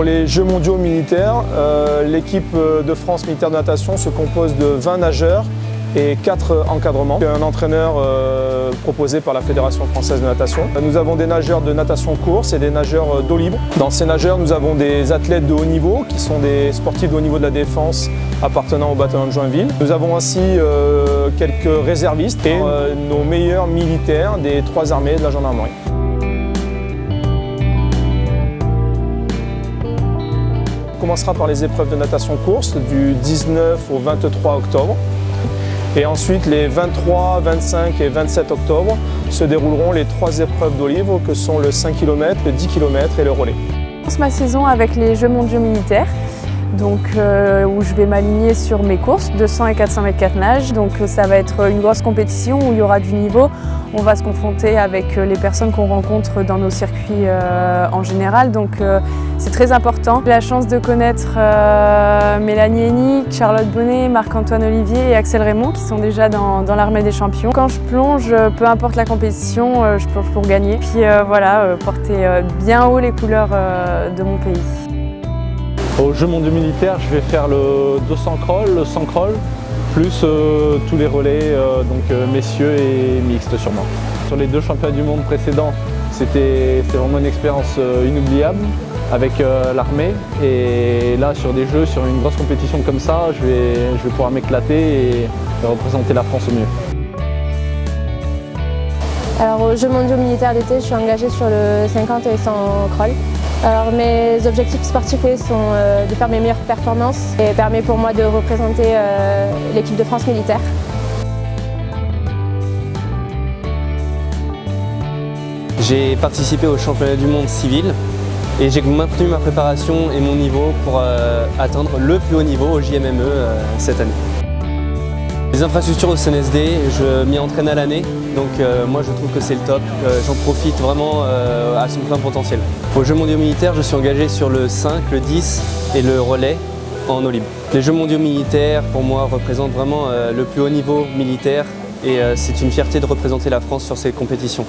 Pour les Jeux mondiaux militaires, l'équipe de France militaire de natation se compose de 20 nageurs et 4 encadrements. Un entraîneur proposé par la Fédération française de natation. Nous avons des nageurs de natation course et des nageurs d'eau libre. Dans ces nageurs, nous avons des athlètes de haut niveau qui sont des sportifs de haut niveau de la défense appartenant au bataillon de Joinville. Nous avons ainsi quelques réservistes et nos meilleurs militaires des 3 armées de la gendarmerie. On commencera par les épreuves de natation course du 19 au 23 octobre. Et ensuite, les 23, 25 et 27 octobre se dérouleront les 3 épreuves d'eau libre que sont le 5 km, le 10 km et le relais. Je commence ma saison avec les Jeux mondiaux militaires, donc, où je vais m'aligner sur mes courses, 200 et 400 mètres 4 nages. Donc ça va être une grosse compétition où il y aura du niveau. On va se confronter avec les personnes qu'on rencontre dans nos circuits en général, donc c'est très important. J'ai la chance de connaître Mélanie Hennig, Charlotte Bonnet, Marc-Antoine Olivier et Axel Raymond qui sont déjà dans l'armée des champions. Quand je plonge, peu importe la compétition, je plonge pour gagner. Puis voilà, porter bien haut les couleurs de mon pays. Aux Jeux mondiaux militaires, je vais faire le 200 crawl, le 100 crawl, plus tous les relais, donc messieurs et mixtes sûrement. Sur les 2 championnats du monde précédents, c'était vraiment une expérience inoubliable avec l'armée. Et là, sur des jeux, sur une grosse compétition comme ça, je vais pouvoir m'éclater et représenter la France au mieux. Alors aux Jeux mondiaux militaires d'été, je suis engagée sur le 50 et 100 crawl. Alors mes objectifs sportifs sont de faire mes meilleures performances et permet pour moi de représenter l'équipe de France militaire. J'ai participé au championnat du monde civil et j'ai maintenu ma préparation et mon niveau pour atteindre le plus haut niveau au JMME cette année. Les infrastructures au CNSD, je m'y entraîne à l'année, donc moi je trouve que c'est le top. J'en profite vraiment à son plein potentiel. Aux Jeux mondiaux militaires, je suis engagé sur le 5, le 10 et le relais en eau libre. Les Jeux mondiaux militaires, pour moi, représentent vraiment le plus haut niveau militaire et c'est une fierté de représenter la France sur ces compétitions.